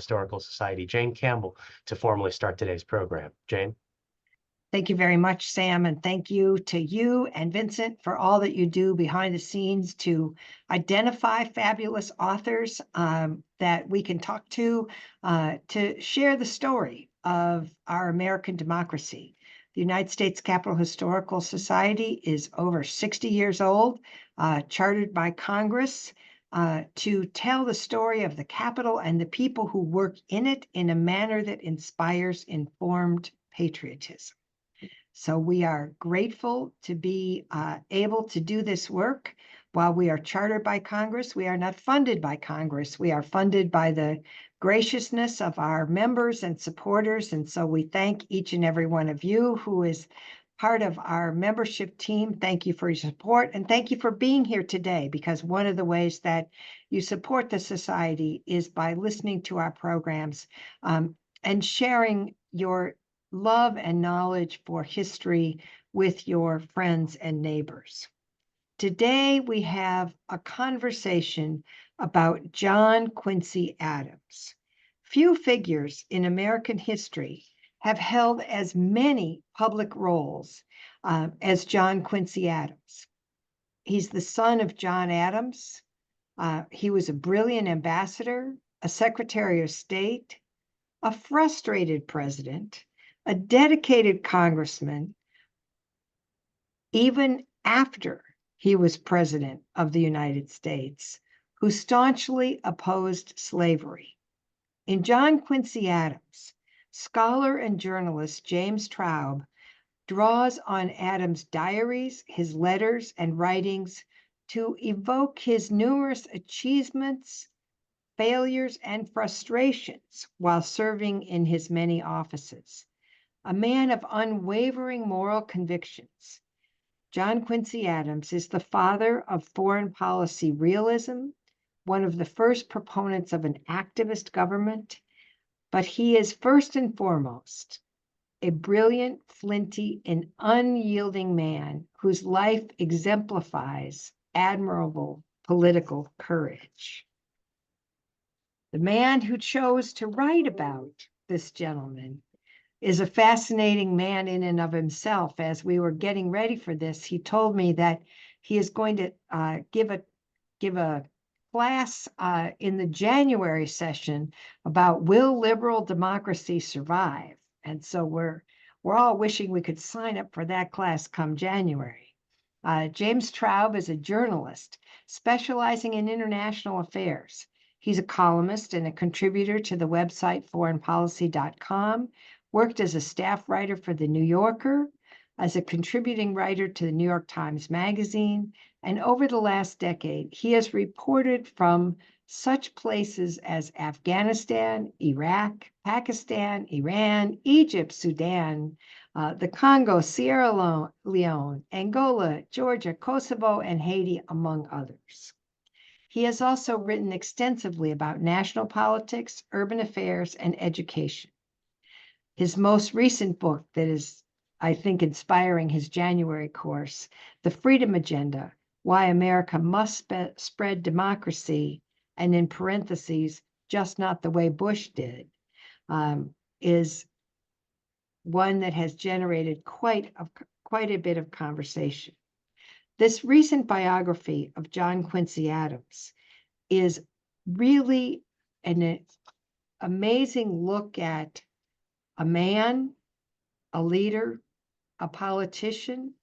Historical Society, Jane Campbell, to formally start today's program. Jane? Thank you very much, Sam, and thank you to you and Vincent for all that you do behind the scenes to identify fabulous authors that we can talk to share the story of our American democracy. The United States Capitol Historical Society is over 60 years old, chartered by Congress to tell the story of the Capitol and the people who work in it in a manner that inspires informed patriotism. So we are grateful to be able to do this work. While we are chartered by Congress, we are not funded by Congress. We are funded by the graciousness of our members and supporters. And so we thank each and every one of you who is part of our membership team. Thank you for your support, and thank you for being here today, because one of the ways that you support the society is by listening to our programs and sharing your love and knowledge for history with your friends and neighbors. Today, we have a conversation about John Quincy Adams. Few figures in American history have held as many public roles as John Quincy Adams. He's the son of John Adams. He was a brilliant ambassador, a Secretary of State, a frustrated president, a dedicated congressman, even after he was president of the United States, who staunchly opposed slavery. In John Quincy Adams, scholar and journalist James Traub draws on Adams' diaries, his letters, and writings to evoke his numerous achievements, failures, and frustrations while serving in his many offices. A man of unwavering moral convictions, John Quincy Adams is the father of foreign policy realism, one of the first proponents of an activist government, but he is first and foremost a brilliant, flinty, and unyielding man whose life exemplifies admirable political courage. The man who chose to write about this gentleman is a fascinating man in and of himself. As we were getting ready for this, he told me that he is going to give a class in the January session about will liberal democracy survive? And so we're all wishing we could sign up for that class come January. James Traub is a journalist specializing in international affairs. He's a columnist and a contributor to the website foreignpolicy.com, worked as a staff writer for The New Yorker, as a contributing writer to the New York Times Magazine, and over the last decade, he has reported from such places as Afghanistan, Iraq, Pakistan, Iran, Egypt, Sudan, the Congo, Sierra Leone, Angola, Georgia, Kosovo, and Haiti, among others. He has also written extensively about national politics, urban affairs, and education. His most recent book that is, I think, inspiring his January course, The Freedom Agenda, Why America Must Spread Democracy, and in parentheses, just not the way Bush did, is one that has generated quite a bit of conversation. This recent biography of John Quincy Adams is really an amazing look at a man, a leader, a politician,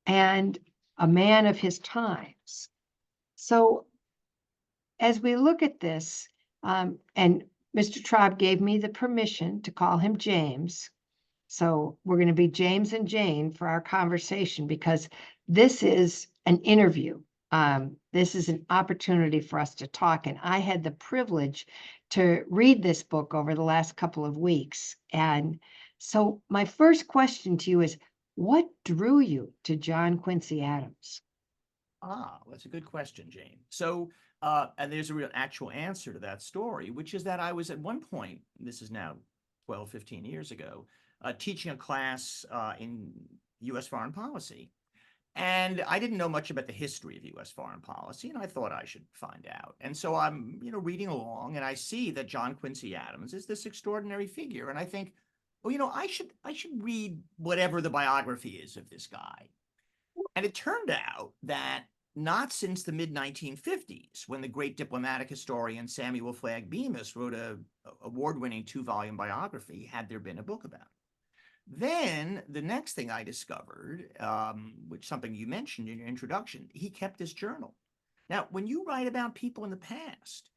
and a man of his times. So as we look at this, and Mr. Traub gave me the permission to call him James. So we're going to be James and Jane for our conversation, because this is an interview. This is an opportunity for us to talk. And I had the privilege to read this book over the last couple of weeks. And so my first question to you is, what drew you to John Quincy Adams? That's a good question, Jane. So, and there's a real actual answer to that story, which is that I was at one point, this is now 12, 15 years ago, teaching a class in U.S. foreign policy. And I didn't know much about the history of U.S. foreign policy, and I thought I should find out. And so I'm, reading along, and I see that John Quincy Adams is this extraordinary figure, and I think, well, I should read whatever the biography is of this guy. And it turned out that not since the mid-1950s, when the great diplomatic historian Samuel Flagg Bemis wrote a award-winning 2-volume biography, had there been a book about it. Then the next thing I discovered, which something you mentioned in your introduction, he kept this journal. Now, when you write about people in the past,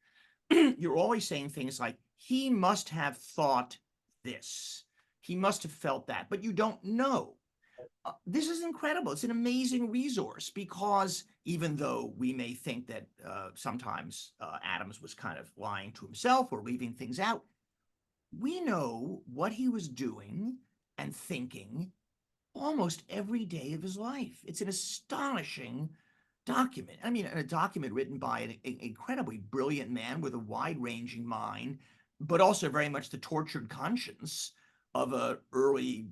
you're always saying things like, he must have thought this, he must have felt that, but you don't know. This is incredible. It's an amazing resource, because even though we may think that sometimes Adams was kind of lying to himself or leaving things out, we know what he was doing and thinking almost every day of his life. It's an astonishing document. I mean, a document written by an incredibly brilliant man with a wide-ranging mind, but also very much the tortured conscience of early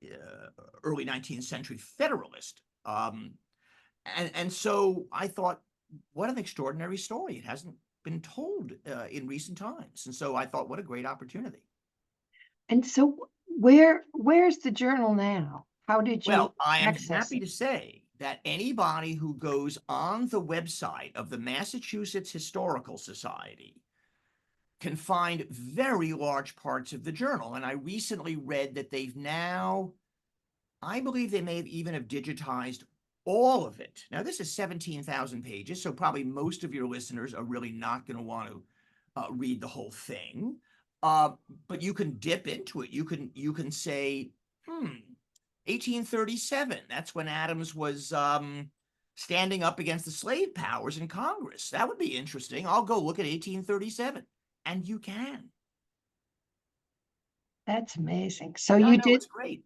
19th century Federalist. And so I thought, what an extraordinary story. It hasn't been told in recent times. And so I thought, what a great opportunity. And so where's the journal now? How did you Well, I am access happy it? to say that anybody who goes on the website of the Massachusetts Historical Society can find very large parts of the journal. And I recently read that they've now, I believe they may have even have digitized all of it. Now, this is 17,000 pages, so probably most of your listeners are really not going to want to read the whole thing. But you can dip into it. You can say, 1837. That's when Adams was standing up against the slave powers in Congress. That would be interesting. I'll go look at 1837, and you can. That's amazing. So I you know, did. it's great.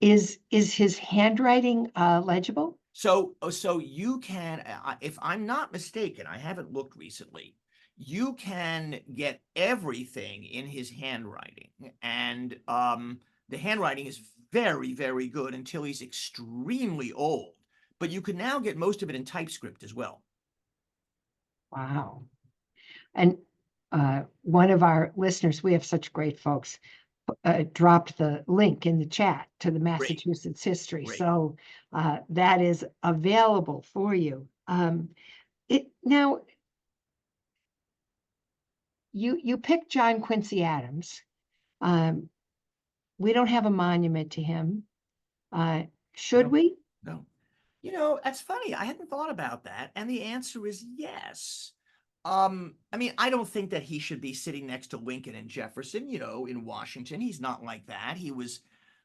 Is his handwriting legible? So you can, if I'm not mistaken, I haven't looked recently, you can get everything in his handwriting, and the handwriting is very, very good until he's extremely old. But you can now get most of it in typescript as well. Wow. And one of our listeners, we have such great folks, dropped the link in the chat to the Massachusetts history. Great. So that is available for you. Now, you picked John Quincy Adams. We don't have a monument to him. Should No. we? No. That's funny. I hadn't thought about that. And the answer is yes. I mean, I don't think that he should be sitting next to Lincoln and Jefferson, in Washington. He's not like that. He was,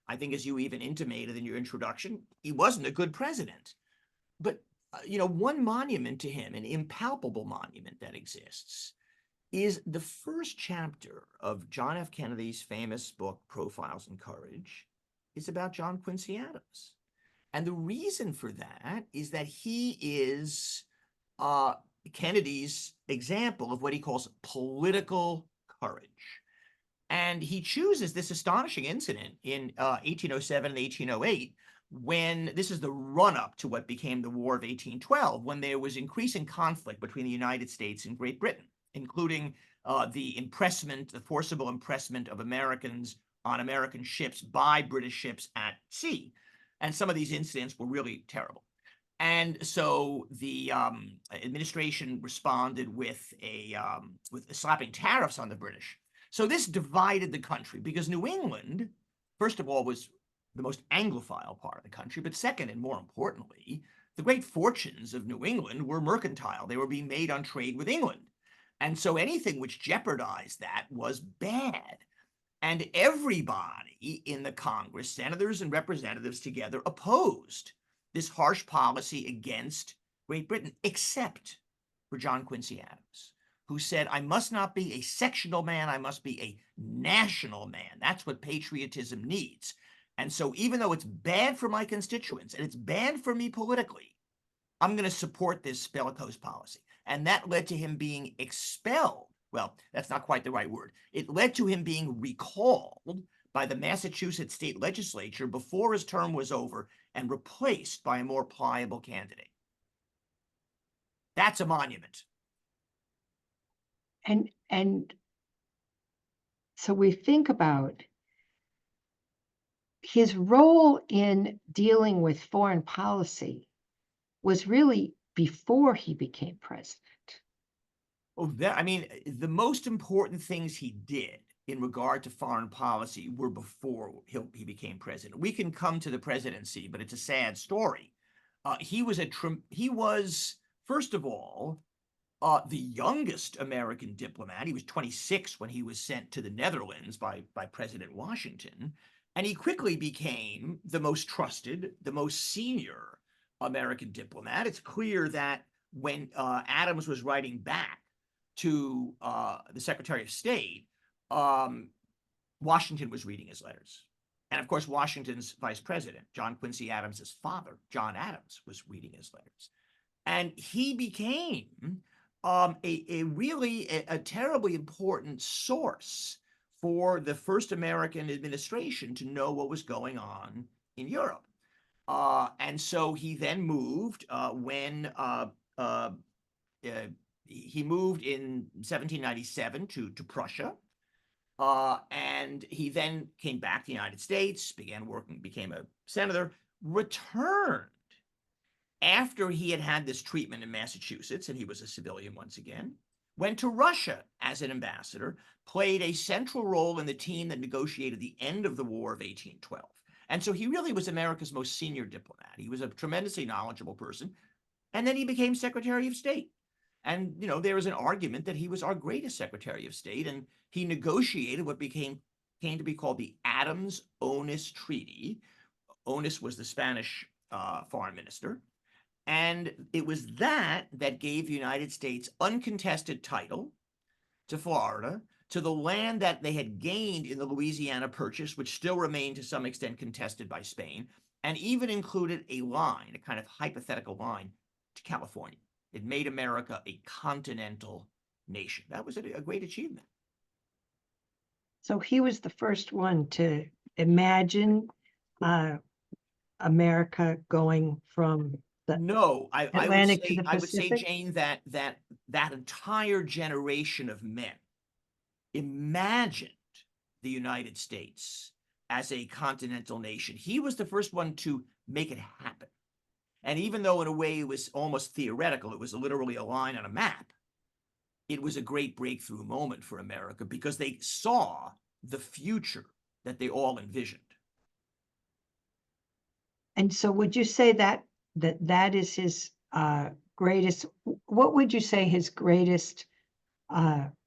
I think, as you even intimated in your introduction, he wasn't a good president. But, one monument to him, an impalpable monument that exists, is the first chapter of John F. Kennedy's famous book, Profiles in Courage, is about John Quincy Adams. And the reason for that is that he is Kennedy's example of what he calls political courage. And he chooses this astonishing incident in 1807 and 1808, when this is the run-up to what became the War of 1812, when there was increasing conflict between the United States and Great Britain, including the forcible impressment of Americans on American ships by British ships at sea. And some of these incidents were really terrible. And so the administration responded with slapping tariffs on the British. So this divided the country, because New England, first of all, was the most Anglophile part of the country, but second, and more importantly, the great fortunes of New England were mercantile. They were being made on trade with England. And so anything which jeopardized that was bad. And everybody in the Congress, senators and representatives together, opposed this harsh policy against Great Britain, except for John Quincy Adams, who said, I must not be a sectional man, I must be a national man. That's what patriotism needs. And so even though it's bad for my constituents and it's bad for me politically, I'm going to support this bellicose policy. And that led to him being expelled. Well, that's not quite the right word. It led to him being recalled by the Massachusetts state legislature before his term was over and replaced by a more pliable candidate. That's a monument. And so we think about his role in dealing with foreign policy was really before he became president. Oh, I mean, the most important things he did in regard to foreign policy were before he became president. We can come to the presidency, but it's a sad story. He was first of all, the youngest American diplomat. He was 26 when he was sent to the Netherlands by President Washington, and he quickly became the most trusted, the most senior American diplomat. It's clear that when Adams was writing back to the Secretary of State, Washington was reading his letters. And of course, Washington's vice president, John Quincy Adams's father, John Adams, was reading his letters. And he became a terribly important source for the first American administration to know what was going on in Europe. And so he then moved he moved in 1797 to Prussia. And he then came back to the United States, began working, became a senator, returned after he had had this treatment in Massachusetts, and he was a civilian once again, went to Russia as an ambassador, played a central role in the team that negotiated the end of the War of 1812. And so he really was America's most senior diplomat. He was a tremendously knowledgeable person. And then he became Secretary of State. And, you know, there was an argument that he was our greatest Secretary of State, and he negotiated what came to be called the Adams-Onis Treaty. Onis was the Spanish foreign minister. And it was that gave the United States uncontested title to Florida, to the land that they had gained in the Louisiana Purchase, which still remained to some extent contested by Spain, and even included a line, a kind of hypothetical line, to California. It made America a continental nation. That was a great achievement. So he was the first one to imagine America going from the Atlantic to the Pacific? I would say, Jane, that entire generation of men imagined the United States as a continental nation. He was the first one to make it happen. And even though in a way it was almost theoretical, it was literally a line on a map, it was a great breakthrough moment for America because they saw the future that they all envisioned. And so would you say that is his greatest, what would you say his greatest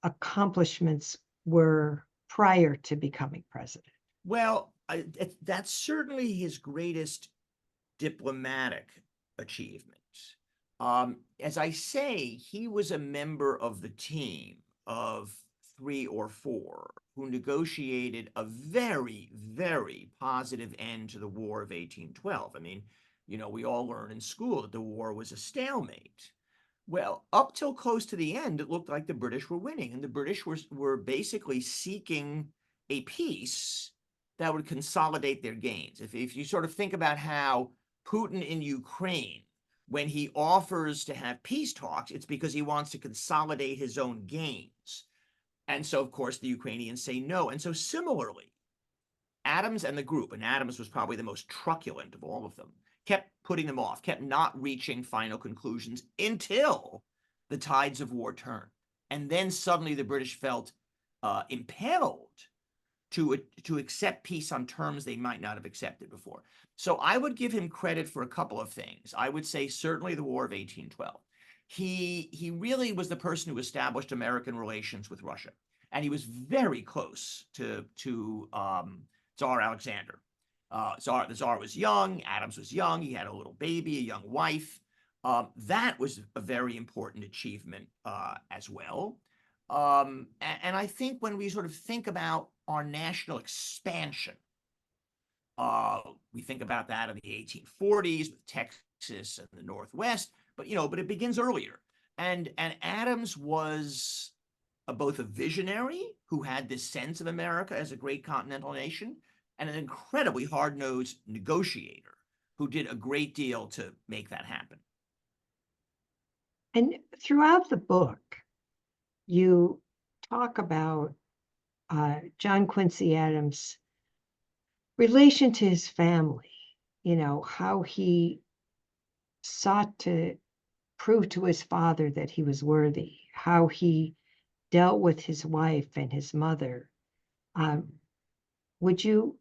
accomplishments were prior to becoming president? Well, that's certainly his greatest diplomatic achievement. As I say, he was a member of the team of 3 or 4 who negotiated a very, very positive end to the War of 1812. I mean, you know, we all learn in school that the war was a stalemate. Well, up till close to the end, it looked like the British were winning, and the British were basically seeking a peace that would consolidate their gains. If you sort of think about how Putin in Ukraine, when he offers to have peace talks, it's because he wants to consolidate his own gains. And so, of course, the Ukrainians say no. And so similarly, Adams and the group, and Adams was probably the most truculent of all of them, kept putting them off, kept not reaching final conclusions until the tides of war turned. And then suddenly the British felt impelled to accept peace on terms they might not have accepted before. So I would give him credit for a couple of things. I would say certainly the War of 1812. He really was the person who established American relations with Russia. And he was very close to Tsar Alexander. The Tsar was young, Adams was young, he had a little baby, a young wife. That was a very important achievement as well. And I think when we sort of think about our national expansion, we think about that in the 1840s with Texas and the Northwest, but it begins earlier. And Adams was both a visionary who had this sense of America as a great continental nation, and an incredibly hard-nosed negotiator who did a great deal to make that happen. And throughout the book, you talk about John Quincy Adams' relation to his family, how he sought to prove to his father that he was worthy, how he dealt with his wife and his mother. Would you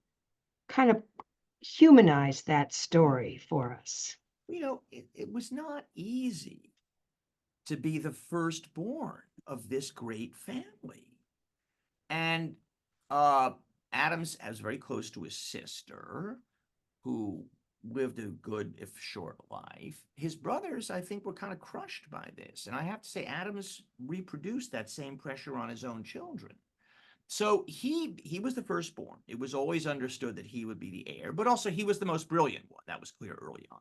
kind of humanize that story for us? It was not easy to be the firstborn of this great family. And Adams was very close to his sister, who lived a good, if short, life. His brothers, I think, were kind of crushed by this. And I have to say, Adams reproduced that same pressure on his own children. So he was the firstborn. It was always understood that he would be the heir, but also he was the most brilliant one. That was clear early on.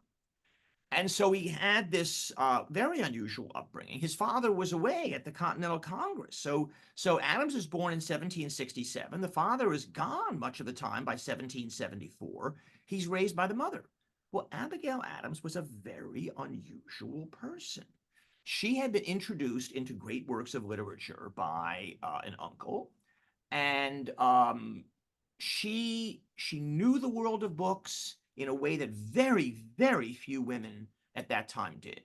And so he had this very unusual upbringing. His father was away at the Continental Congress. So Adams was born in 1767. The father is gone much of the time by 1774. He's raised by the mother. Well, Abigail Adams was a very unusual person. She had been introduced into great works of literature by an uncle. And she knew the world of books in a way that very, very few women at that time did.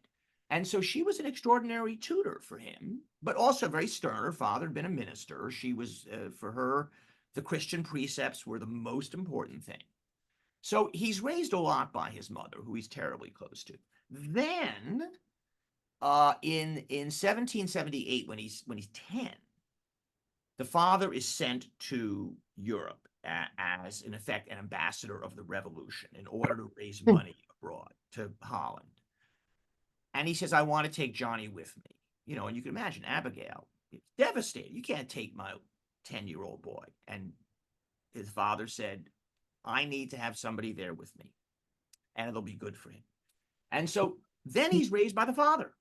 And so she was an extraordinary tutor for him, but also very stern. Her father had been a minister. She was, for her, the Christian precepts were the most important thing. So he's raised a lot by his mother, who he's terribly close to. Then, in 1778, when he's 10, the father is sent to Europe as, in effect, an ambassador of the revolution in order to raise money abroad to Holland. And he says, I want to take Johnny with me. And you can imagine Abigail is devastated. You can't take my 10-year-old boy. And his father said, I need to have somebody there with me, and it'll be good for him. And so then he's raised by the father.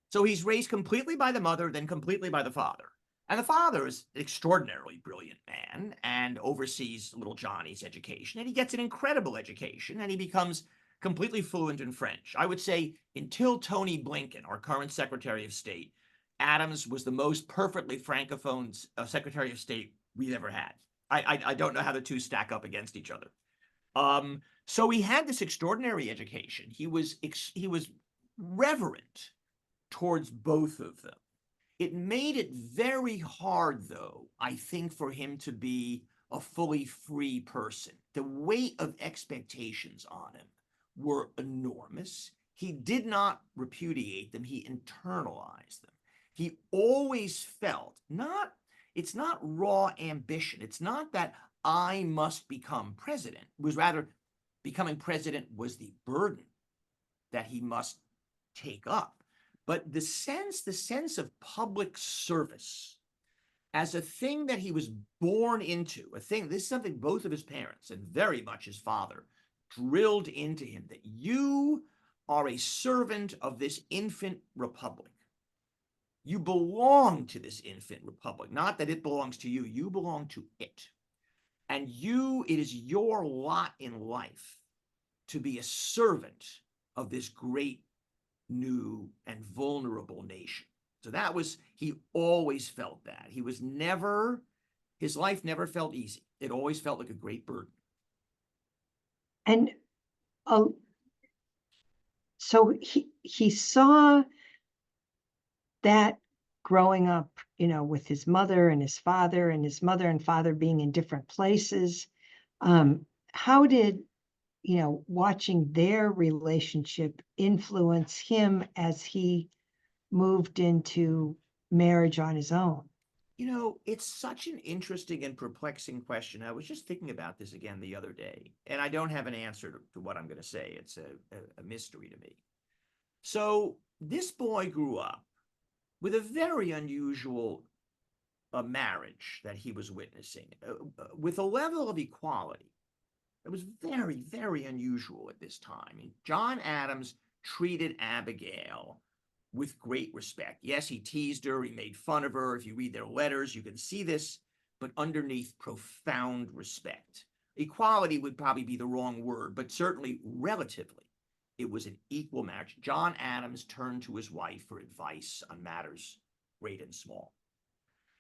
So he's raised completely by the mother, then completely by the father. And the father is an extraordinarily brilliant man and oversees little Johnny's education. And he gets an incredible education, and he becomes completely fluent in French. I would say until Tony Blinken, our current Secretary of State, Adams was the most perfectly Francophone Secretary of State we've ever had. I don't know how the two stack up against each other. So he had this extraordinary education. He was reverent towards both of them. It made it very hard, though, I think, for him to be a fully free person. The weight of expectations on him were enormous. He did not repudiate them. He internalized them. He always felt it's not raw ambition. It's not that I must become president. It was rather becoming president was the burden that he must take up. But the sense of public service as a thing that he was born into, this is something both of his parents and very much his father drilled into him, that you are a servant of this infant republic. You belong to this infant republic, not that it belongs to you. You belong to it. And it is your lot in life to be a servant of this great, new, and vulnerable nation. So he always felt that. His life never felt easy. It always felt like a great burden. And so he saw that growing up, with his mother and his father, and his mother and father being in different places. How did, watching their relationship influence him as he moved into marriage on his own? It's such an interesting and perplexing question. I was just thinking about this again the other day, and I don't have an answer to what I'm going to say. It's a mystery to me. So this boy grew up with a very unusual marriage that he was witnessing, with a level of equality that was very, very unusual at this time. John Adams treated Abigail with great respect. Yes, he teased her, he made fun of her. If you read their letters, you can see this, but underneath profound respect. Equality would probably be the wrong word, but certainly relatively, it was an equal marriage. John Adams turned to his wife for advice on matters great and small.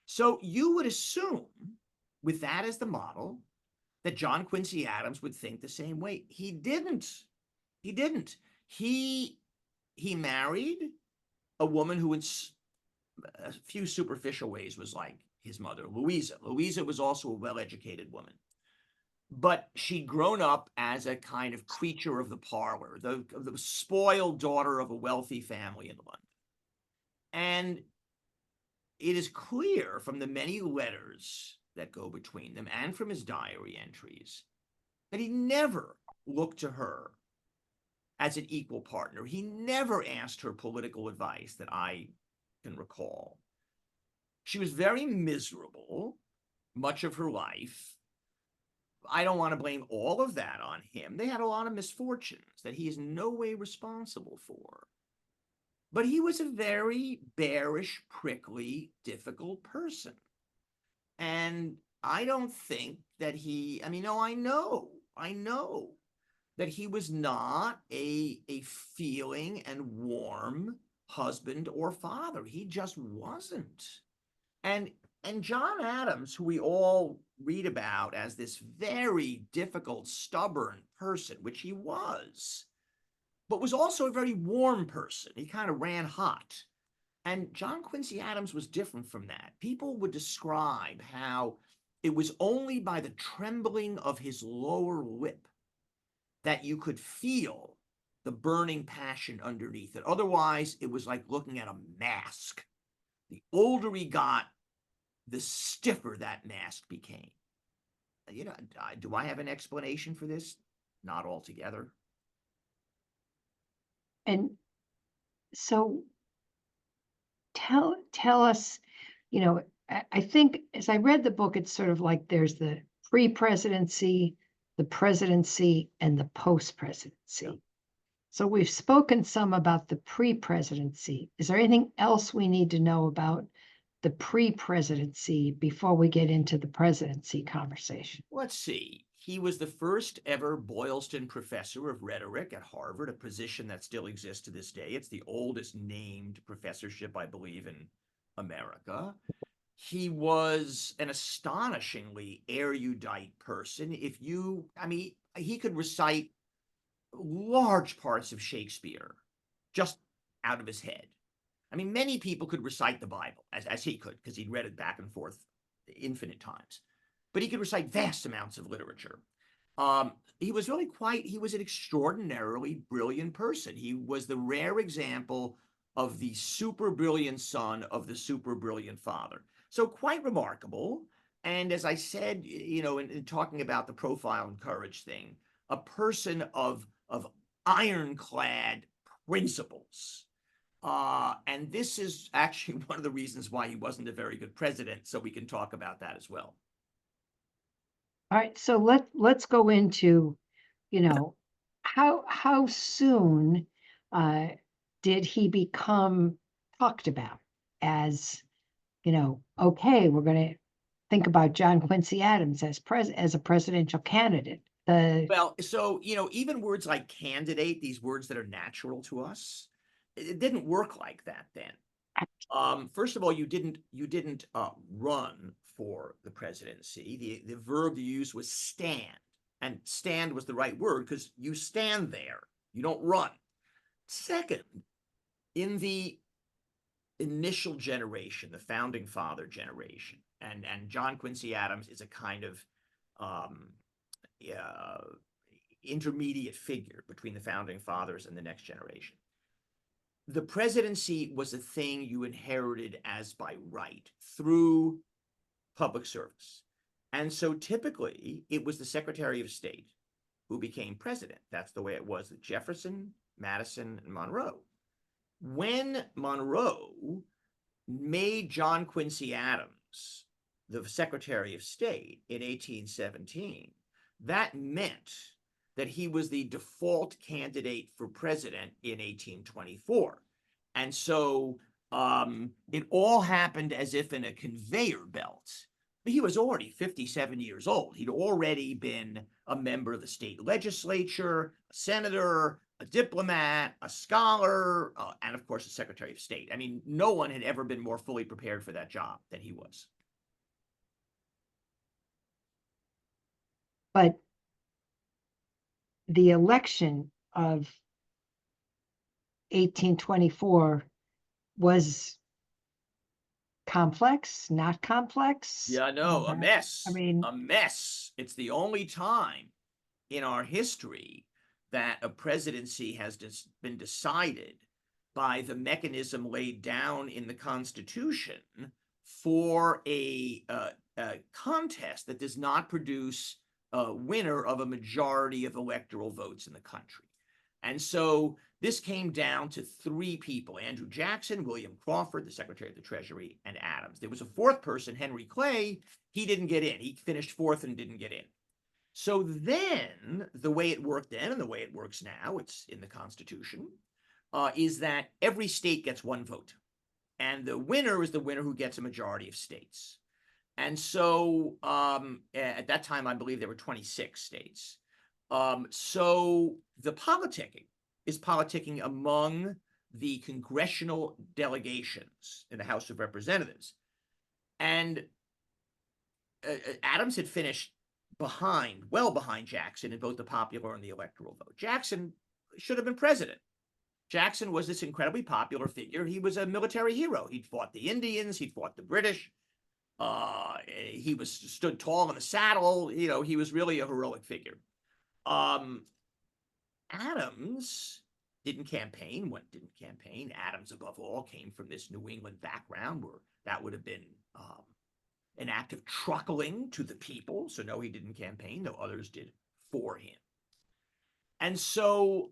So you would assume, with that as the model, that John Quincy Adams would think the same way. He didn't. He didn't. He married a woman who in a few superficial ways was like his mother, Louisa. Louisa was also a well-educated woman, but she'd grown up as a kind of creature of the parlor, the spoiled daughter of a wealthy family in London. And it is clear from the many letters that go between them and from his diary entries that he never looked to her as an equal partner. He never asked her political advice that I can recall. She was very miserable much of her life. I don't want to blame all of that on him. They had a lot of misfortunes that he is in no way responsible for. But he was a very bearish, prickly, difficult person. And I don't think that I know that he was not a feeling and warm husband or father. He just wasn't. And John Adams, who we all read about as this very difficult, stubborn person, which he was, but was also a very warm person. He kind of ran hot. And John Quincy Adams was different from that. People would describe how it was only by the trembling of his lower lip that you could feel the burning passion underneath it. Otherwise, it was like looking at a mask. The older he got, the stiffer that mask became. You know, do I have an explanation for this? Not altogether. And so tell us, you know, I think as I read the book, it's sort of like there's the pre-presidency, the presidency, and the post-presidency. Yeah. So we've spoken some about the pre-presidency. Is there anything else we need to know about the pre-presidency before we get into the presidency conversation? Let's see. He was the first ever Boylston Professor of Rhetoric at Harvard, a position that still exists to this day. It's the oldest named professorship, I believe, in America. He was an astonishingly erudite person. He could recite large parts of Shakespeare just out of his head. I mean, many people could recite the Bible as he could, because he'd read it back and forth infinite times. But he could recite vast amounts of literature. He was an extraordinarily brilliant person. He was the rare example of the super brilliant son of the super brilliant father. So quite remarkable. And as I said, you know, in talking about the profile and courage thing, a person of ironclad principles. And this is actually one of the reasons why he wasn't a very good president. So we can talk about that as well. All right, so let's go into, you know, how soon did he become talked about as, you know, okay, we're going to think about John Quincy Adams as a presidential candidate. Well, so, you know, even words like candidate, these words that are natural to us, it didn't work like that then. First of all, you didn't run for the presidency. The verb you used was stand, and stand was the right word because you stand there. You don't run. Second, in the initial generation, the founding father generation, and John Quincy Adams is a kind of intermediate figure between the founding fathers and the next generation. The presidency was a thing you inherited as by right through public service. And so typically it was the Secretary of State who became president. That's the way it was with Jefferson, Madison, and Monroe. When Monroe made John Quincy Adams the Secretary of State in 1817, that meant that he was the default candidate for president in 1824. And so it all happened as if in a conveyor belt. But he was already 57 years old. He'd already been a member of the state legislature, a senator, a diplomat, a scholar, and of course, a Secretary of State. I mean, no one had ever been more fully prepared for that job than he was. But the election of 1824 was complex, not complex. Yeah, no, a mess. I mean, a mess. It's the only time in our history that a presidency has been decided by the mechanism laid down in the Constitution for a contest that does not produce a winner of a majority of electoral votes in the country. And so this came down to three people: Andrew Jackson, William Crawford, the Secretary of the Treasury, and Adams. There was a fourth person, Henry Clay. He didn't get in. He finished fourth and didn't get in. So then the way it worked then and the way it works now, it's in the Constitution, is that every state gets one vote. And the winner is the winner who gets a majority of states. And so at that time, I believe there were 26 states. So the politicking is politicking among the congressional delegations in the House of Representatives. And Adams had finished well behind Jackson in both the popular and the electoral vote. Jackson should have been president. Jackson was this incredibly popular figure. He was a military hero. He'd fought the Indians. He'd fought the British. He stood tall in the saddle. You know, he was really a heroic figure. Adams didn't campaign. Adams, above all, came from this New England background where that would have been an act of truckling to the people. So no, he didn't campaign, though others did for him. And so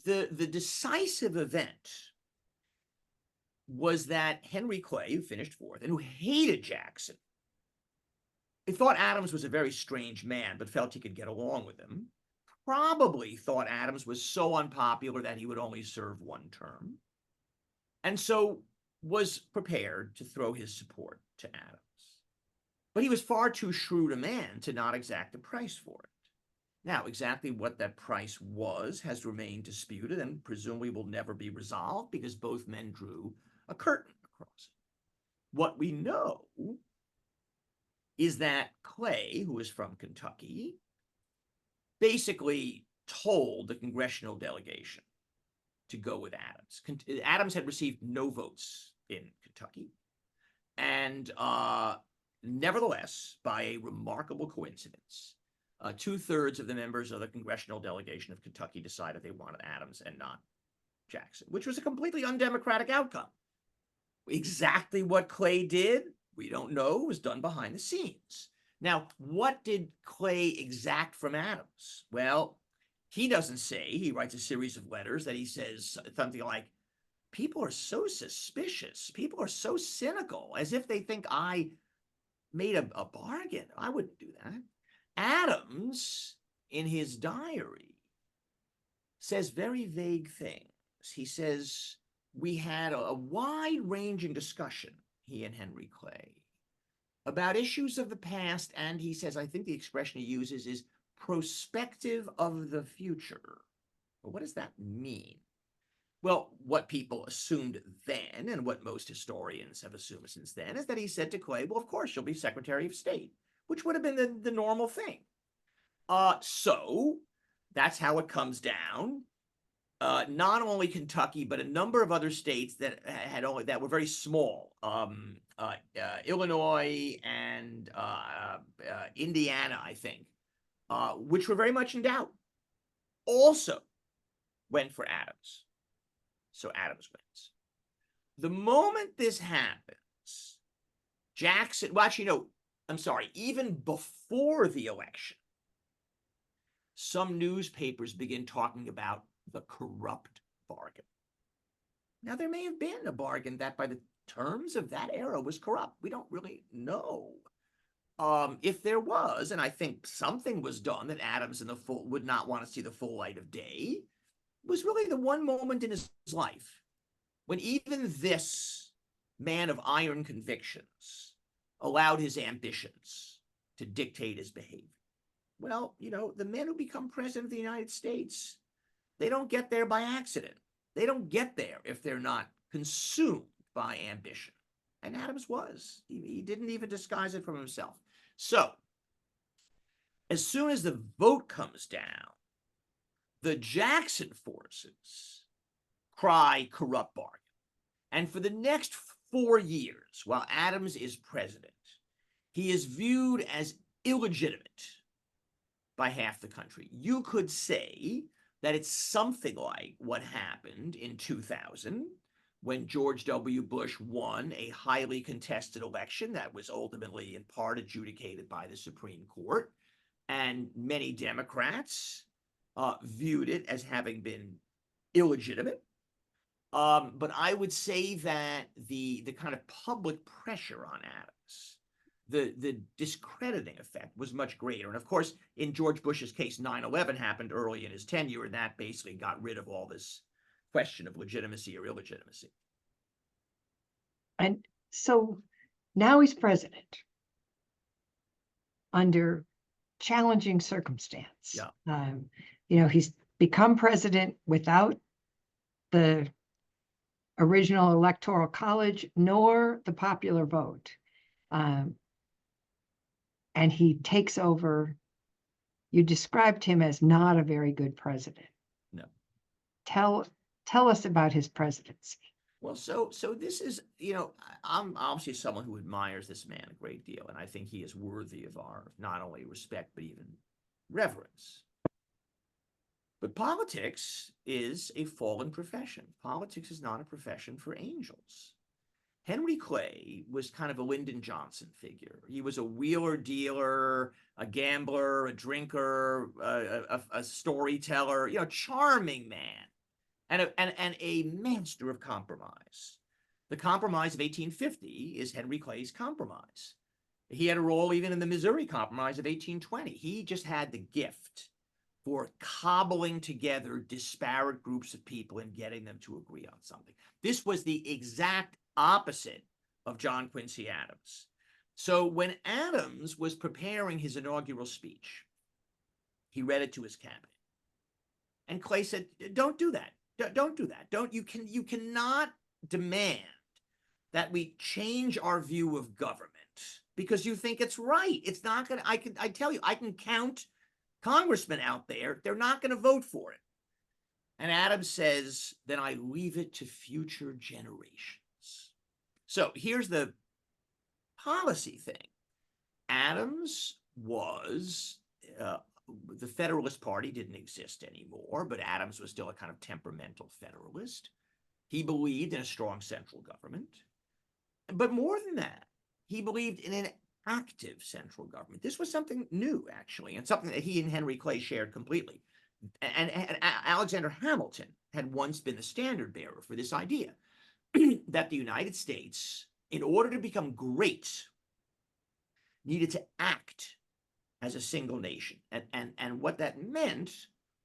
the decisive event was that Henry Clay, who finished fourth and who hated Jackson, he thought Adams was a very strange man, but felt he could get along with him, probably thought Adams was so unpopular that he would only serve one term, and so was prepared to throw his support to Adams. But he was far too shrewd a man to not exact a price for it. Now, exactly what that price was has remained disputed and presumably will never be resolved because both men drew a curtain across it. What we know is that Clay, who is from Kentucky, basically told the congressional delegation to go with Adams. Adams had received no votes in Kentucky. And nevertheless, by a remarkable coincidence, 2/3 of the members of the congressional delegation of Kentucky decided they wanted Adams and not Jackson, which was a completely undemocratic outcome. Exactly what Clay did, we don't know. It was done behind the scenes. Now, what did Clay exact from Adams? Well, he doesn't say. He writes a series of letters that he says something like, people are so suspicious. People are so cynical, as if they think I made a bargain. I wouldn't do that. Adams, in his diary, says very vague things. He says, we had a wide-ranging discussion, he and Henry Clay, about issues of the past, and he says, I think the expression he uses is prospective of the future. Well, what does that mean? Well, what people assumed then, and what most historians have assumed since then, is that he said to Clay, well, of course, you'll be Secretary of State, which would have been the normal thing. So that's how it comes down. Not only Kentucky, but a number of other states that that were very small, Illinois and Indiana, I think, which were very much in doubt, also went for Adams. So Adams wins. The moment this happens, Jackson, well, actually, no, I'm sorry, even before the election, some newspapers begin talking about the corrupt bargain. Now, there may have been a bargain that by the terms of that era was corrupt. We don't really know. If there was, and I think something was done that Adams would not want to see the full light of day, was really the one moment in his life when even this man of iron convictions allowed his ambitions to dictate his behavior? Well, the men who become president of the United States, they don't get there by accident. They don't get there if they're not consumed by ambition. And Adams was. He didn't even disguise it from himself. So, as soon as the vote comes down, the Jackson forces cry corrupt bargain. And for the next 4 years, while Adams is president, he is viewed as illegitimate by half the country. You could say that it's something like what happened in 2000 when George W. Bush won a highly contested election that was ultimately in part adjudicated by the Supreme Court. And many Democrats viewed it as having been illegitimate. But I would say that the kind of public pressure on Adams, the discrediting effect was much greater. And of course, in George Bush's case, 9/11 happened early in his tenure, and that basically got rid of all this question of legitimacy or illegitimacy. And so now he's president under challenging circumstance. Yeah. He's become president without the original Electoral College nor the popular vote. And he takes over. You described him as not a very good president. No. Tell us about his presidency. Well, so this is, I'm obviously someone who admires this man a great deal, and I think he is worthy of our not only respect, but even reverence. But politics is a fallen profession. Politics is not a profession for angels. Henry Clay was kind of a Lyndon Johnson figure. He was a wheeler dealer, a gambler, a drinker, a storyteller, charming man, and a master of compromise. The Compromise of 1850 is Henry Clay's compromise. He had a role even in the Missouri Compromise of 1820. He just had the gift for cobbling together disparate groups of people and getting them to agree on something. This was the exact opposite of John Quincy Adams. So when Adams was preparing his inaugural speech, he read it to his cabinet. And Clay said, don't do that. Don't do that. You cannot demand that we change our view of government because you think it's right. It's not going to, I tell you, I can count congressmen out there. They're not going to vote for it. And Adams says, then I leave it to future generations. So here's the policy thing. Adams was, the Federalist Party didn't exist anymore, but Adams was still a kind of temperamental Federalist. He believed in a strong central government. But more than that, he believed in an active central government. This was something new, actually, and something that he and Henry Clay shared completely. And Alexander Hamilton had once been the standard bearer for this idea that the United States, in order to become great, needed to act as a single nation. And what that meant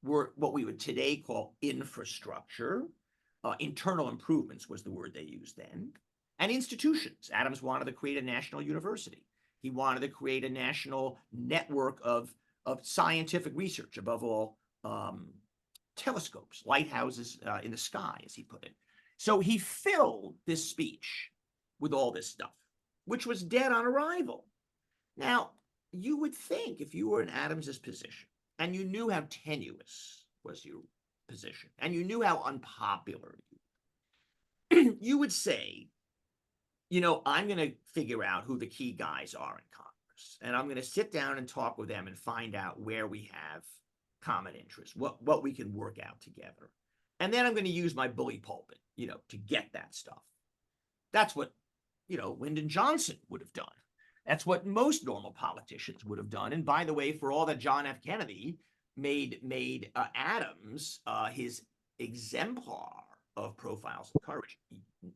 were what we would today call infrastructure. Internal improvements was the word they used then. And institutions. Adams wanted to create a national university. He wanted to create a national network of scientific research, above all, telescopes, lighthouses in the sky, as he put it. So he filled this speech with all this stuff, which was dead on arrival. Now, you would think if you were in Adams's position and you knew how tenuous was your position and you knew how unpopular you would say, I'm going to figure out who the key guys are in Congress, and I'm going to sit down and talk with them and find out where we have common interests, what we can work out together. And then I'm going to use my bully pulpit, to get that stuff. That's what, Lyndon Johnson would have done. That's what most normal politicians would have done. And by the way, for all that John F. Kennedy made Adams his exemplar of profiles of courage,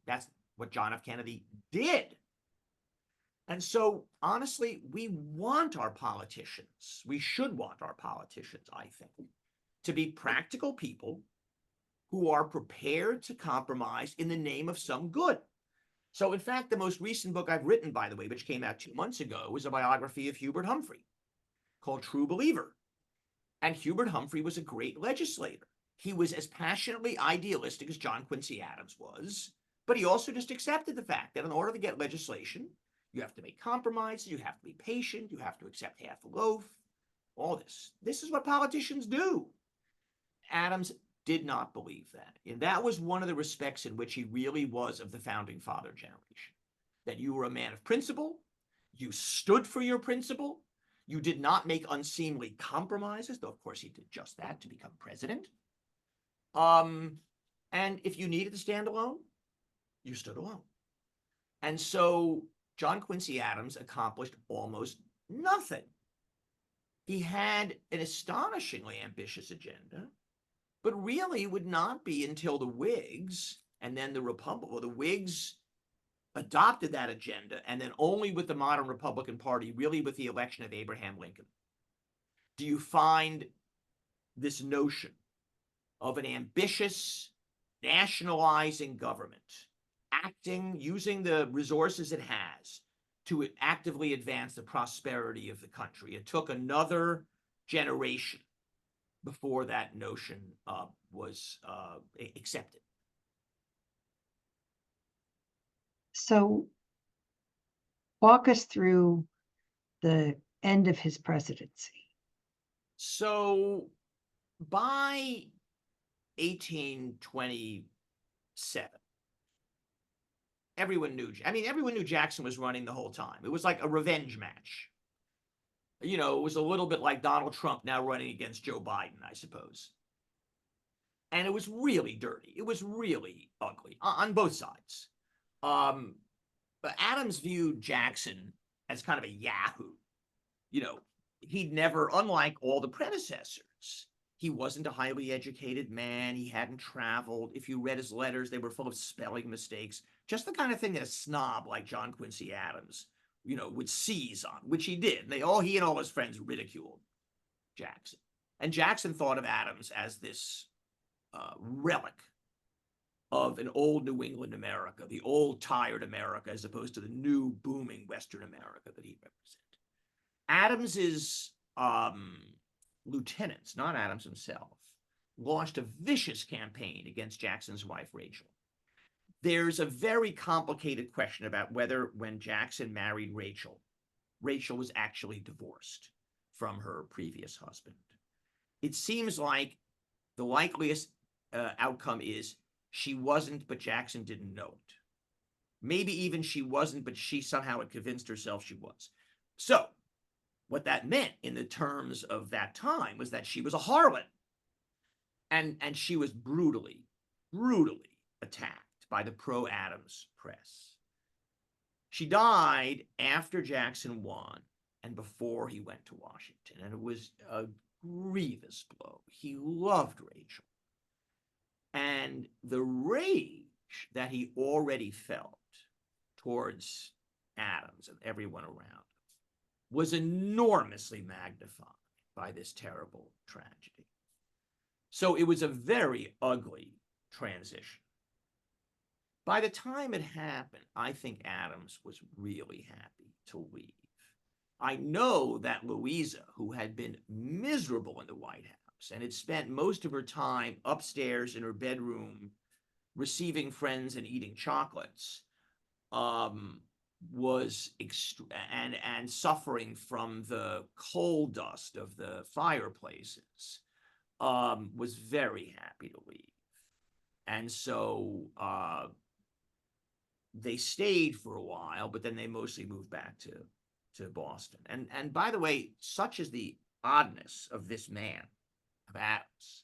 that's what John F. Kennedy did. And so, honestly, we want our politicians, we should want our politicians, I think, to be practical people who are prepared to compromise in the name of some good. So in fact, the most recent book I've written, by the way, which came out 2 months ago, was a biography of Hubert Humphrey called True Believer. And Hubert Humphrey was a great legislator. He was as passionately idealistic as John Quincy Adams was, but he also just accepted the fact that in order to get legislation, you have to make compromises, you have to be patient, you have to accept half a loaf, all this. This is what politicians do. Adams did not believe that. And that was one of the respects in which he really was of the founding father generation. That you were a man of principle, you stood for your principle, you did not make unseemly compromises, though of course he did just that to become president. And if you needed to stand alone, you stood alone. And so John Quincy Adams accomplished almost nothing. He had an astonishingly ambitious agenda, but really would not be until the Whigs and then the Whigs adopted that agenda, and then only with the modern Republican Party, really with the election of Abraham Lincoln, do you find this notion of an ambitious, nationalizing government acting, using the resources it has to actively advance the prosperity of the country. It took another generation before that notion was accepted. So walk us through the end of his presidency. So by 1827, everyone knew Jackson was running the whole time. It was like a revenge match. You know, it was a little bit like Donald Trump now running against Joe Biden, I suppose. And it was really dirty. It was really ugly on both sides. But Adams viewed Jackson as kind of a yahoo. You know, he'd never, unlike all the predecessors, he wasn't a highly educated man. He hadn't traveled. If you read his letters, they were full of spelling mistakes. Just the kind of thing that a snob like John Quincy Adams, you know, would seize on, which he did. He and all his friends ridiculed Jackson. And Jackson thought of Adams as this relic of an old New England America, the old tired America, as opposed to the new booming Western America that he represented. Adams's lieutenants, not Adams himself, launched a vicious campaign against Jackson's wife, Rachel. There's a very complicated question about whether when Jackson married Rachel, Rachel was actually divorced from her previous husband. It seems like the likeliest outcome is she wasn't, but Jackson didn't know it. Maybe even she wasn't, but she somehow had convinced herself she was. So what that meant in the terms of that time was that she was a harlot. And she was brutally attacked by the pro-Adams press. She died after Jackson won and before he went to Washington. And it was a grievous blow. He loved Rachel. And the rage that he already felt towards Adams and everyone around was enormously magnified by this terrible tragedy. So it was a very ugly transition. By the time it happened, I think Adams was really happy to leave. I know that Louisa, who had been miserable in the White House and had spent most of her time upstairs in her bedroom receiving friends and eating chocolates, was and suffering from the coal dust of the fireplaces, was very happy to leave. And so they stayed for a while, but then they mostly moved back to Boston. And by the way, such is the oddness of this man, of Adams,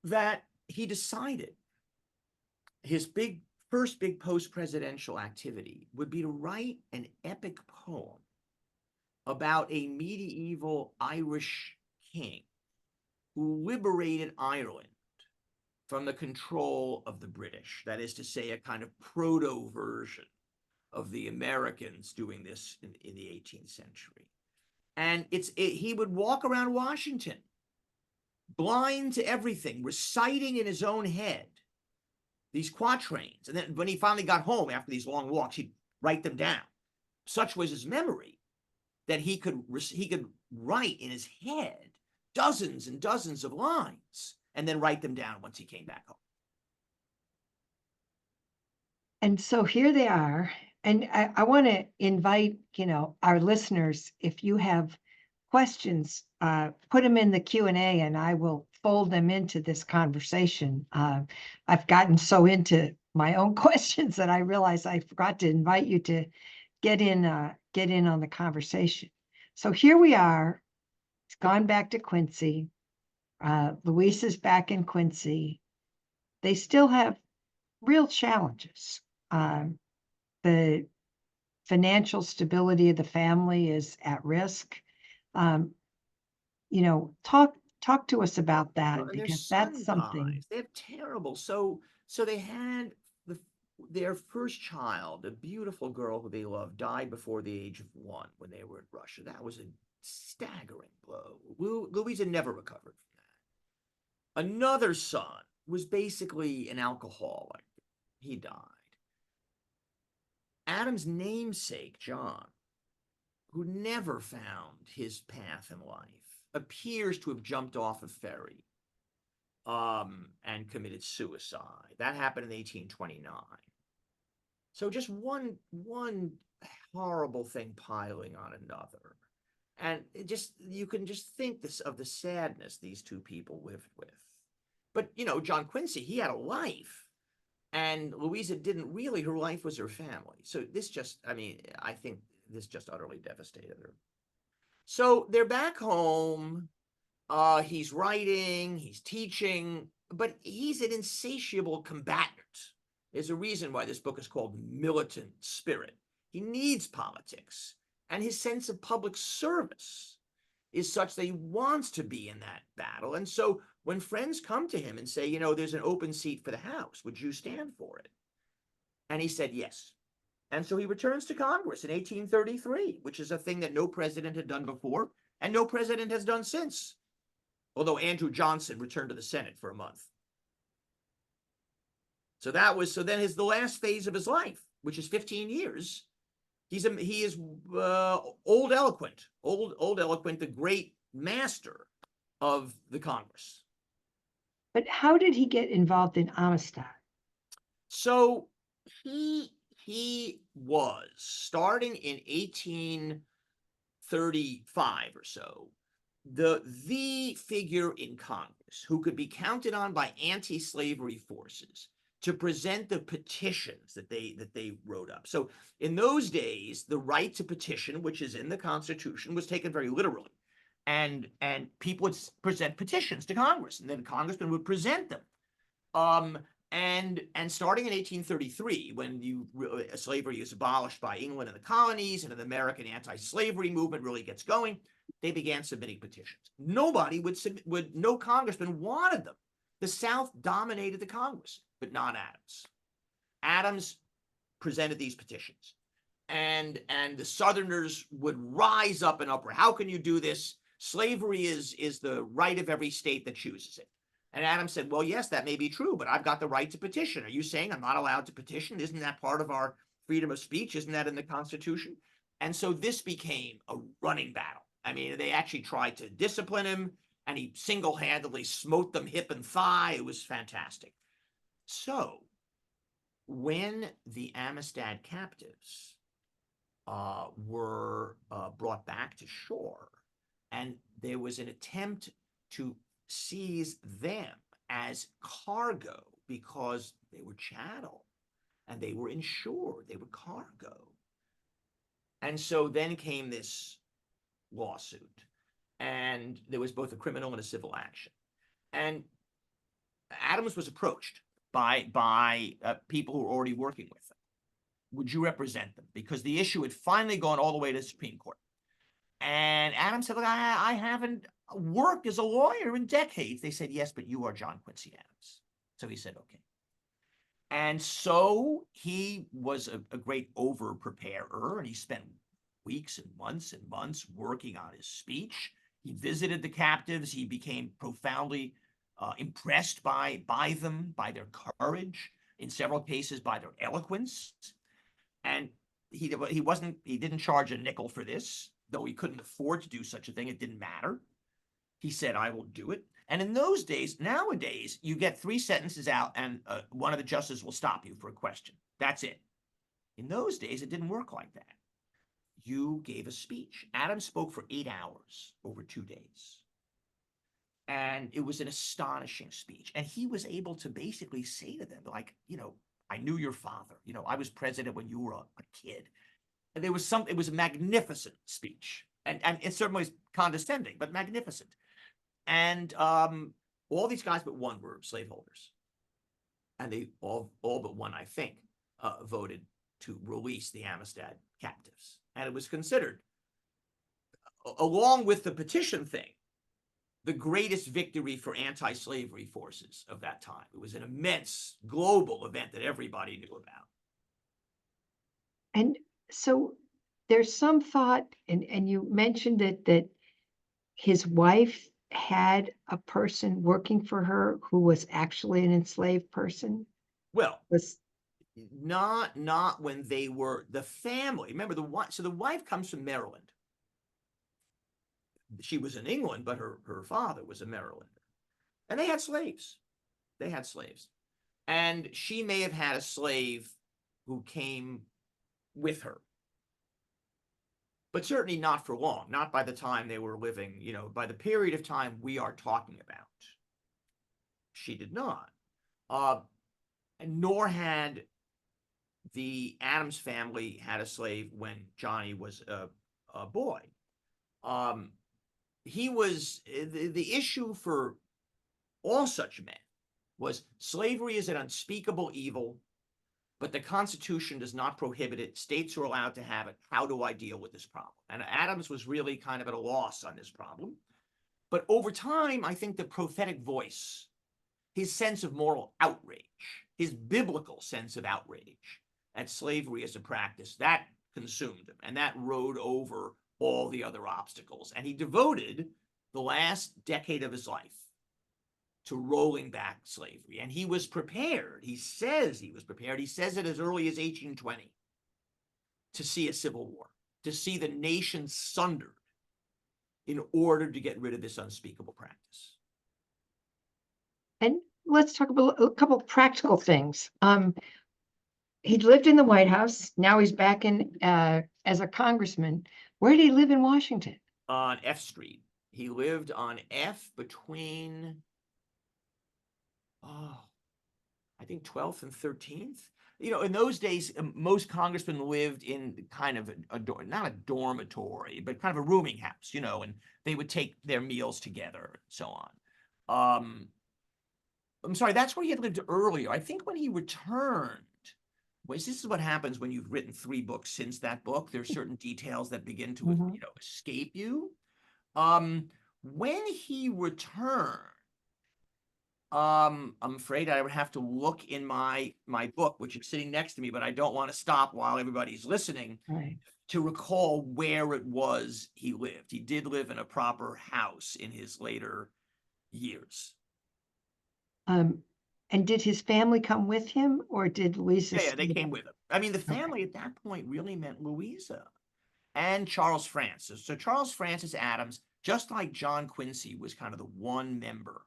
that he decided his first big post-presidential activity would be to write an epic poem about a medieval Irish king who liberated Ireland from the control of the British. That is to say, a kind of proto-version of the Americans doing this in the 18th century. And he would walk around Washington blind to everything, reciting in his own head these quatrains. And then when he finally got home after these long walks, he'd write them down. Such was his memory that he could write in his head dozens and dozens of lines and then write them down once he came back home. And so here they are. And I want to invite, our listeners, if you have questions, put them in the Q&A and I will fold them into this conversation. I've gotten so into my own questions that I realize I forgot to invite you to get in on the conversation. So here we are. It's gone back to Quincy. Luis is back in Quincy. They still have real challenges. The financial stability of the family is at risk. Talk to us about that, Well, because that's something. They're terrible. So they had their first child, a beautiful girl who they loved, died before the age of 1 when they were in Russia. That was a staggering blow. Louisa never recovered from that. Another son was basically an alcoholic. He died. Adam's namesake, John, who never found his path in life, appears to have jumped off a ferry and committed suicide. That happened in 1829. So just one horrible thing piling on another. And you can just think of the sadness these two people lived with. But, John Quincy, he had a life. And Louisa didn't really. Her life was her family. So I think this just utterly devastated her. So they're back home. He's writing, he's teaching, but he's an insatiable combatant. There's a reason why this book is called Militant Spirit. He needs politics, and his sense of public service is such that he wants to be in that battle. And so when friends come to him and say, there's an open seat for the House, would you stand for it? And he said yes. And so he returns to Congress in 1833, which is a thing that no president had done before, and no president has done since. Although Andrew Johnson returned to the Senate for a month. So then the last phase of his life, which is 15 years, he is old eloquent, the great master of the Congress. But how did he get involved in Amistad? So he was, starting in 1835 or so, the figure in Congress who could be counted on by anti-slavery forces to present the petitions that they wrote up. So in those days, the right to petition, which is in the Constitution, was taken very literally. And people would present petitions to Congress, and then congressmen would present them. And starting in 1833, when slavery is abolished by England and the colonies, and an American anti-slavery movement really gets going, they began submitting petitions. Nobody no congressman wanted them. The South dominated the Congress, but not Adams. Adams presented these petitions, and the Southerners would rise up in uproar. How can you do this? Slavery is the right of every state that chooses it. And Adams said, well, yes, that may be true, but I've got the right to petition. Are you saying I'm not allowed to petition? Isn't that part of our freedom of speech? Isn't that in the Constitution? And so this became a running battle. I mean, they actually tried to discipline him, and he single-handedly smote them hip and thigh. It was fantastic. So when the Amistad captives were brought back to shore, and there was an attempt to seize them as cargo because they were chattel and they were insured, they were cargo. And so then came this lawsuit, and there was both a criminal and a civil action. And Adams was approached by people who were already working with him. Would you represent them? Because the issue had finally gone all the way to the Supreme Court. And Adams said, look, I haven't worked as a lawyer in decades. They said, yes, but you are John Quincy Adams. So he said, okay. And so he was a great over-preparer, and he spent weeks and months working on his speech. He visited the captives. He became profoundly impressed by them, by their courage, in several cases by their eloquence. And he didn't charge a nickel for this, though he couldn't afford to do such a thing. It didn't matter. He said, I will do it. And in those days, nowadays, you get 3 sentences out and one of the justices will stop you for a question. That's it. In those days, it didn't work like that. You gave a speech. Adams spoke for 8 hours over 2 days. And it was an astonishing speech. And he was able to basically say to them, like, I knew your father. I was president when you were a kid. And it was a magnificent speech. And in certain ways condescending, but magnificent. And all these guys but one were slaveholders. And they all but one, I think, voted to release the Amistad captives. And it was considered, along with the petition thing, the greatest victory for anti-slavery forces of that time. It was an immense global event that everybody knew about. And so there's some thought, and you mentioned that his wife had a person working for her who was actually an enslaved person. Well, not when they were the family. Remember, the wife comes from Maryland. She was in England, but her father was a Marylander. And they had slaves. And she may have had a slave who came with her. But certainly not for long, not by the time they were living, by the period of time we are talking about. She did not. Nor had the Adams family had a slave when Johnny was a boy. The issue for all such men was slavery is an unspeakable evil, but the Constitution does not prohibit it. States are allowed to have it. How do I deal with this problem? And Adams was really kind of at a loss on this problem. But over time, I think the prophetic voice, his sense of moral outrage, his biblical sense of outrage at slavery as a practice, that consumed him. And that rode over all the other obstacles. And he devoted the last decade of his life to rolling back slavery. And he was prepared. He says he was prepared. He says it as early as 1820 to see a civil war, to see the nation sundered in order to get rid of this unspeakable practice. And let's talk about a couple of practical things. He lived in the White House. Now he's back in as a congressman. Where did he live in Washington? On F Street. He lived on F between, I think 12th and 13th. In those days, most congressmen lived in kind of not a dormitory, but kind of a rooming house, and they would take their meals together and so on. I'm sorry, that's where he had lived earlier. I think when he returned, this is what happens when you've written 3 books since that book. There's certain details that begin to, escape you. When he returned, I'm afraid I would have to look in my book, which is sitting next to me, but I don't want to stop while everybody's listening to recall where it was he lived. He did live in a proper house in his later years. And did his family come with him, or did Louisa? Yeah, they came with him. I mean, the family at that point really meant Louisa and Charles Francis. So Charles Francis Adams, just like John Quincy, was kind of the one member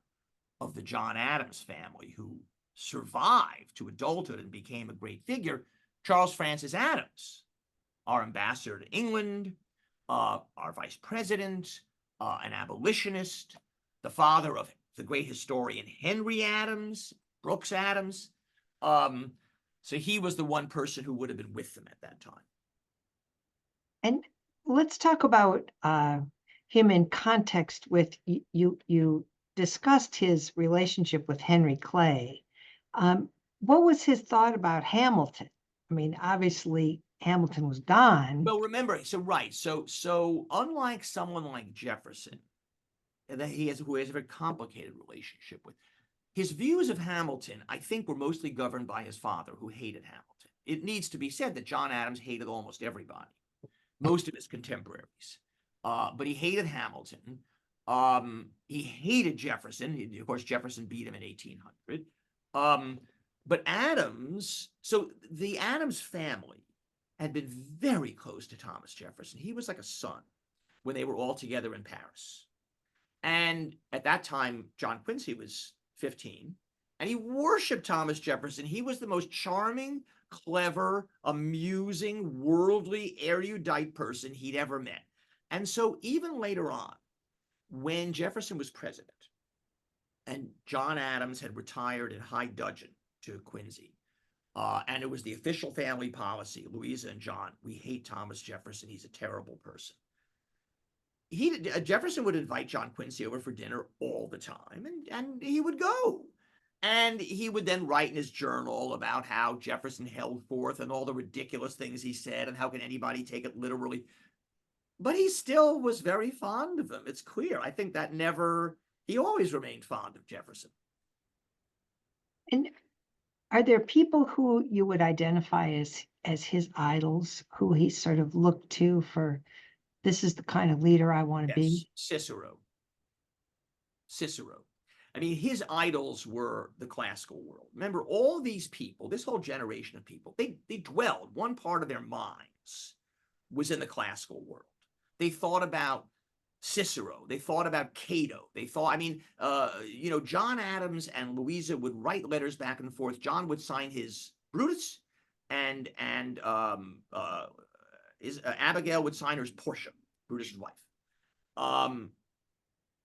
of the John Adams family who survived to adulthood and became a great figure. Charles Francis Adams, our ambassador to England, our vice president, an abolitionist, the father of the great historian Henry Adams, Brooks Adams. So he was the one person who would have been with them at that time. And let's talk about him in context with you discussed his relationship with Henry Clay. What was his thought about Hamilton? I mean, obviously Hamilton was gone. Well, remember, so unlike someone like Jefferson, that who has a very complicated relationship with, his views of Hamilton, I think, were mostly governed by his father, who hated Hamilton. It needs to be said that John Adams hated almost everybody, most of his contemporaries, but he hated Hamilton. He hated Jefferson. Of course, Jefferson beat him in 1800. But Adams, so the Adams family had been very close to Thomas Jefferson. He was like a son when they were all together in Paris. And at that time, John Quincy was 15, and he worshiped Thomas Jefferson. He was the most charming, clever, amusing, worldly, erudite person he'd ever met. And so even later on, when Jefferson was president and John Adams had retired in high dudgeon to Quincy, and it was the official family policy, Louisa and John, we hate Thomas Jefferson. He's a terrible person. Jefferson would invite John Quincy over for dinner all the time, and he would go. And he would then write in his journal about how Jefferson held forth and all the ridiculous things he said and how can anybody take it literally. But he still was very fond of him. It's clear. I think that he always remained fond of Jefferson. And are there people who you would identify as his idols, who he sort of looked to for, this is the kind of leader I want to be? Cicero. I mean, his idols were the classical world. Remember, all these people, this whole generation of people, they dwelled, one part of their minds was in the classical world. They thought about Cicero. They thought about Cato. They thought, John Adams and Louisa would write letters back and forth. John would sign his Brutus, and Abigail would sign hers Portia, Brutus's wife.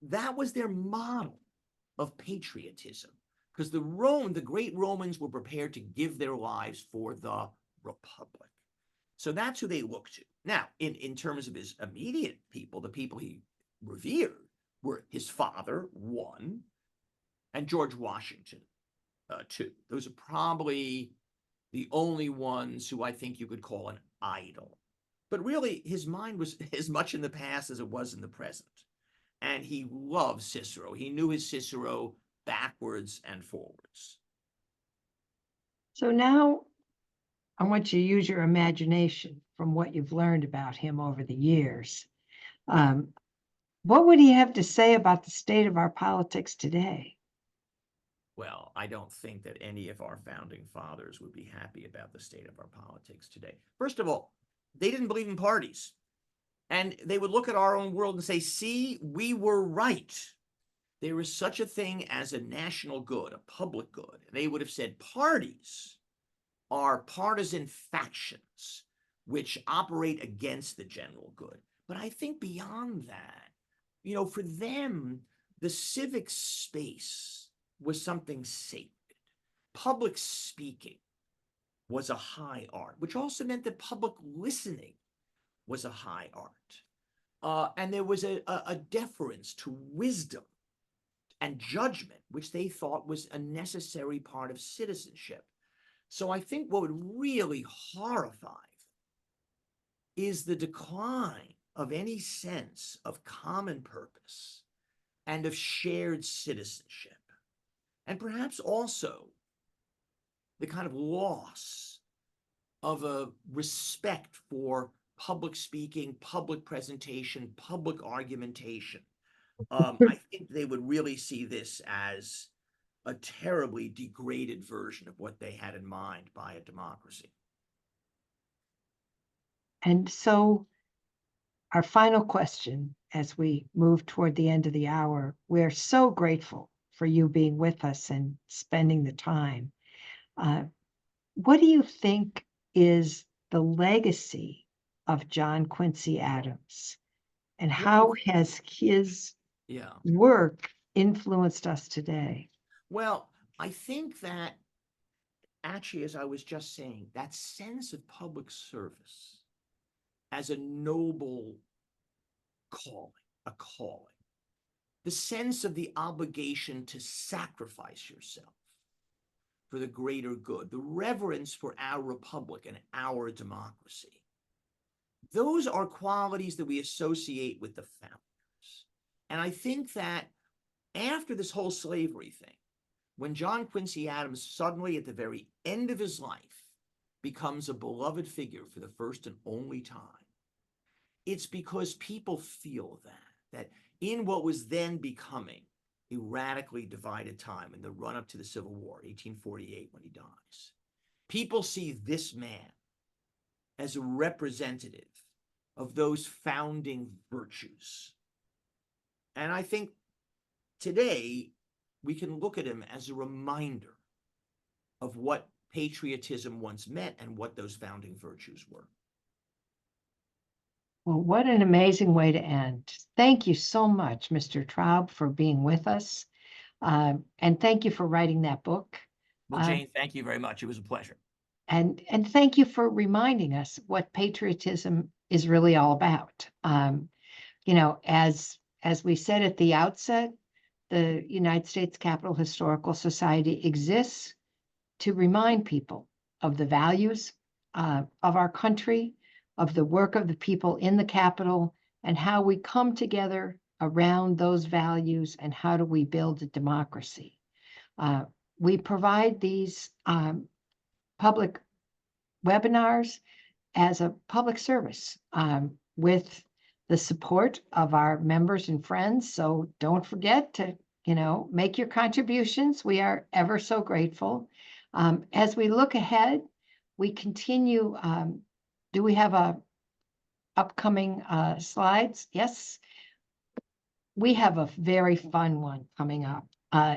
That was their model of patriotism, because the great Romans were prepared to give their lives for the Republic. So that's who they looked to. Now, in terms of his immediate people, the people he revered were his father, one, and George Washington, two. Those are probably the only ones who I think you could call an idol. But really, his mind was as much in the past as it was in the present. And he loved Cicero. He knew his Cicero backwards and forwards. So now I want you to use your imagination from what you've learned about him over the years. What would he have to say about the state of our politics today? Well, I don't think that any of our founding fathers would be happy about the state of our politics today. First of all, they didn't believe in parties. And they would look at our own world and say, see, we were right. There is such a thing as a national good, a public good. And they would have said parties are partisan factions which operate against the general good. But I think beyond that, for them, the civic space was something sacred. Public speaking was a high art, which also meant that public listening was a high art. And there was a deference to wisdom and judgment, which they thought was a necessary part of citizenship. So I think what would really horrify them is the decline of any sense of common purpose and of shared citizenship. And perhaps also the kind of loss of a respect for public speaking, public presentation, public argumentation. I think they would really see this as a terribly degraded version of what they had in mind by a democracy. And so our final question, as we move toward the end of the hour, we're so grateful for you being with us and spending the time. What do you think is the legacy of John Quincy Adams, and how has his work influenced us today? Well, I think that actually, as I was just saying, that sense of public service as a noble calling, the sense of the obligation to sacrifice yourself for the greater good, the reverence for our republic and our democracy. Those are qualities that we associate with the founders. And I think that after this whole slavery thing, when John Quincy Adams suddenly at the very end of his life becomes a beloved figure for the first and only time, it's because people feel that in what was then becoming a radically divided time in the run-up to the Civil War, 1848, when he dies. People see this man as a representative of those founding virtues. And I think today we can look at him as a reminder of what patriotism once meant and what those founding virtues were. Well, what an amazing way to end. Thank you so much, Mr. Traub, for being with us. And thank you for writing that book. Well, Jane, thank you very much. It was a pleasure. And thank you for reminding us what patriotism is really all about. You know, as we said at the outset, the United States Capitol Historical Society exists to remind people of the values of our country, of the work of the people in the Capitol, and how we come together around those values and how do we build a democracy. We provide these public webinars as a public service with the support of our members and friends. So don't forget to, make your contributions. We are ever so grateful. As we look ahead, we continue. Do we have upcoming slides? Yes. We have a very fun one coming up.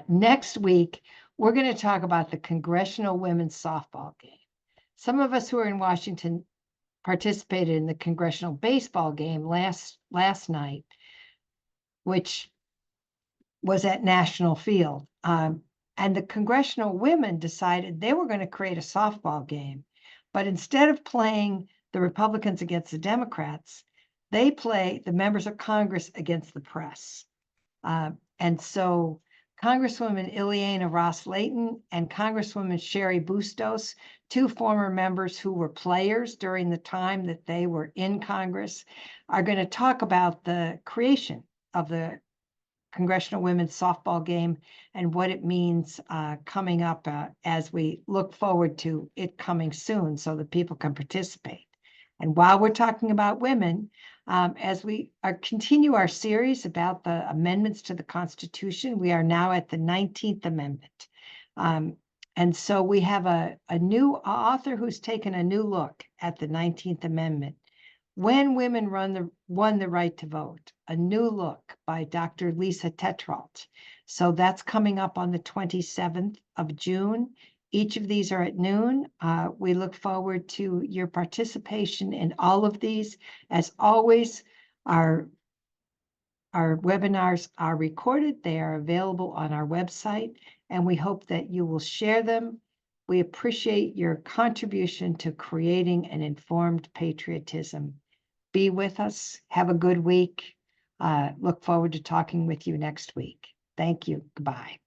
Next week, we're going to talk about the Congressional women's softball game. Some of us who are in Washington participated in the Congressional baseball game last night, which was at National Field. And the Congressional women decided they were going to create a softball game. But instead of playing the Republicans against the Democrats, they play the members of Congress against the press. And so Congresswoman Ileana Ross-Layton and Congresswoman Sherry Bustos, two former members who were players during the time that they were in Congress, are going to talk about the creation of the Congressional women's softball game and what it means coming up as we look forward to it coming soon so that people can participate. And while we're talking about women, as we continue our series about the amendments to the Constitution, we are now at the 19th Amendment. And so we have a new author who's taken a new look at the 19th Amendment. When Women Won the Right to Vote, a new look by Dr. Lisa Tetrault. So that's coming up on the 27th of June. Each of these are at noon. We look forward to your participation in all of these. As always, our webinars are recorded. They are available on our website, and we hope that you will share them. We appreciate your contribution to creating an informed patriotism. Be with us. Have a good week. Look forward to talking with you next week. Thank you. Goodbye.